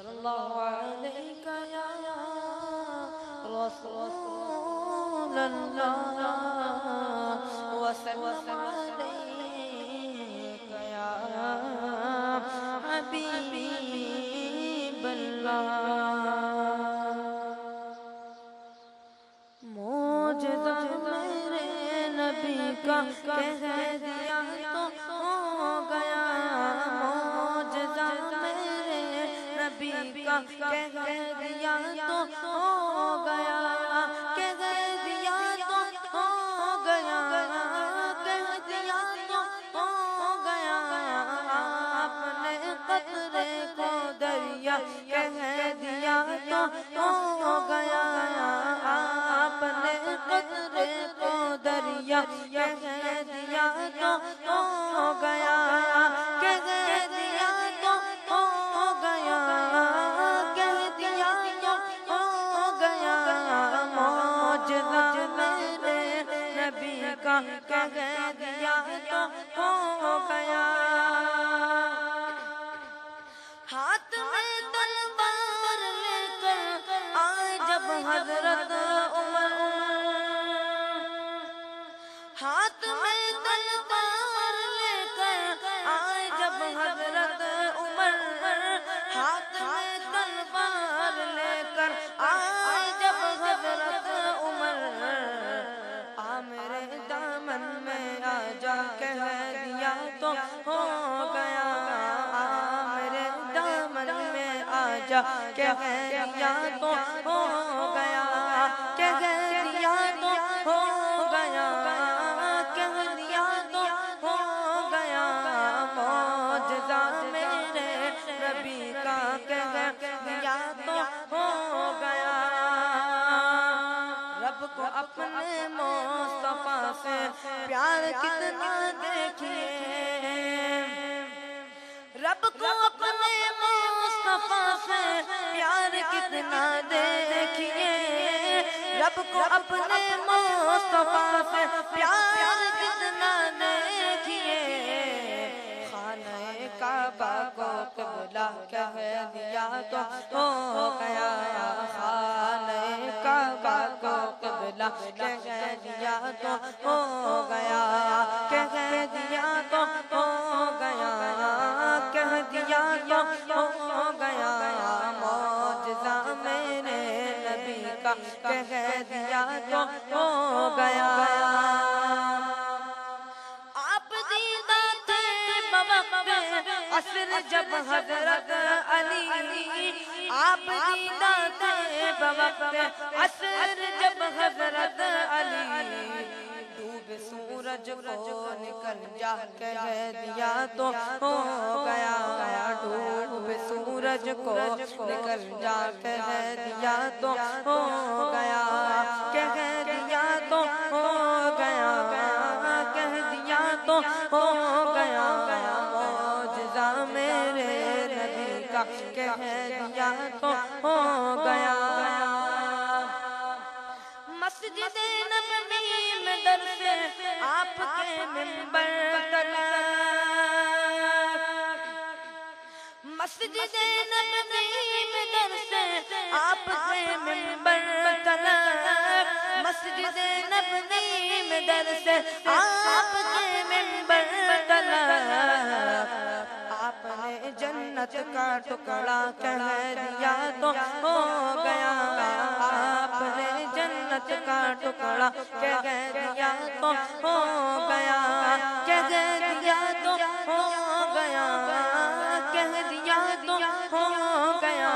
صلی اللہ علیہ یا رسول اللہ وسلم علیک یا حبیب اللہ معجزہ میرے نبی کا کہہ دیا تو ہو گیا معجزہ میرے نبی کا کہہ دیا تو ہو گیا کہہ دیا تو ہو گیا کہہ دیا تو ہو گیا آپ نے قطرے کو دریا کہہ دیا تو ہو گیا آپ نے قطرے کو دریا کہہ دیا تو ہو گیا کہہ دیا تو ہو گیا کہہ دیا تو ہو گیا معجزہ میرے نبی کا کہہ دیا تو ہو گیا ہاتھ میں تلوار لے کر آئے جب حضرت عمر ہاتھ میں تلوار لے کر آئے جب حضرت عمر ہاتھ میں تلوار لے کر آئے جب حضرت عمر آ میرے دامن میں آ جا کہہ دیا تو ہو گیا آ میرے دامن میں آ جا کہہ دیا تو ہو گیا کہہ دیا تو ہو گیا کہہ دیا تو ہو گیا معجزہ میرے نبی کا کہہ دیا تو ہو گیا رب کو اپنے مصطفیٰ سے پیار کتنا دیکھیے رب کو اپنے مصطفیٰ سے پیار کتنا دیکھیے رب کو اپنے مصطفیٰ سے پیار کتنا دیکھیے خانہ کعبہ کو قبلہ کہہ دیا تو ہو گیا خانہ کعبہ کو قبلہ کہہ دیا تو ہو گیا کہہ دیا تو ہو گیا کہہ دیا تو ہو گیا معجزہ میرے نبی کا کہہ دیا تو ہو گیا آپ دیدہ تھے بوقت عصر جب حضرت علی آپ دیدہ تھے بوقت عصر جب حضرت علی ڈوب سورج کو نکل جا کہہ دیا تو ہو گیا ڈوب سورج کو نکل جا کہہ دیا تو ہو گیا کہہ دیا تو ہو گیا کہہ دیا تو ہو گیا معجزہ میرے نبی کا کہہ دیا تو ہو گیا مسجد نبوی میں درس آپ کے منبر تلک مسجد نبوی میں درس آپ کے منبر تلک مسجد نبوی میں درس آپ کے منبر تلک آپ نے جنت کا ٹکڑا کہہ دیا تو ہو گیا آپ نے جنت کا ٹکڑا کہہ دیا تو ہو گیا کہہ دیا تو ہو گیا کہہ دیا تو ہو گیا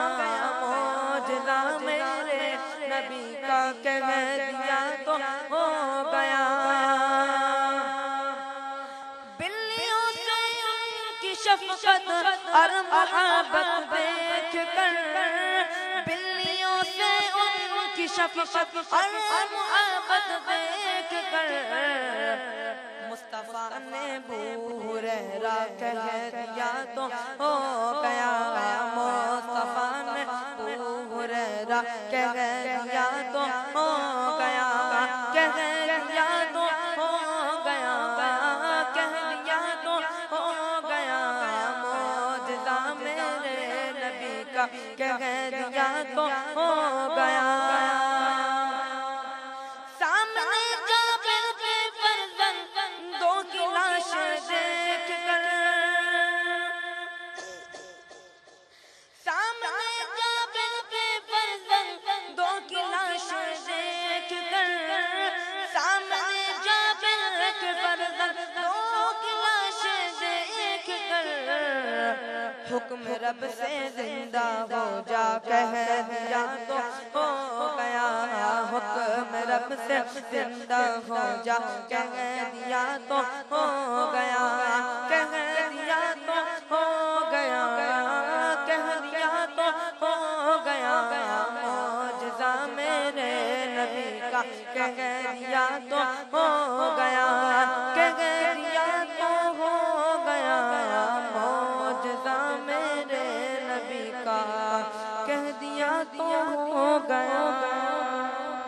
معجزہ میرے نبی کا کہہ دیا تو ہو گیا بلیوں سے ان کی شفقت اور محبت دیکھ کر بلیوں سے ان کی شفقت اور محبت دیکھ کر مصطفیٰ نے بو ہریرہ کہہ دیا تو ہو گیا مصطفیٰ نے بو ہریرہ کہہ دیا تو ہو گیا کہہ دیا تو ہو گیا کہہ دیا تو ہو گیا معجزہ میرے نبی کا کا کہہ دیا تو ہو گیا سامنے جابر کے فرزندوں کی لاشیں دیکھ کر سامنے جابر کے فرزندوں کی لاشیں دیکھ کر سامنے جابر کے فرزندوں کی لاشیں دیکھ کر حکم رب سے زندہ ہو جا کہہ دیا تو ہو گیا حکم رب سے زندہ ہو جا کہہ دیا تو ہو گیا کہہ دیا تو ہو گیا کہہ دیا تو ہو گیا معجزہ میرے نبی کا کہہ دیا تو ہو گیا کہہ دیا تو ہو گیا معجزہ میرے نبی کا کہہ دیا تو ہو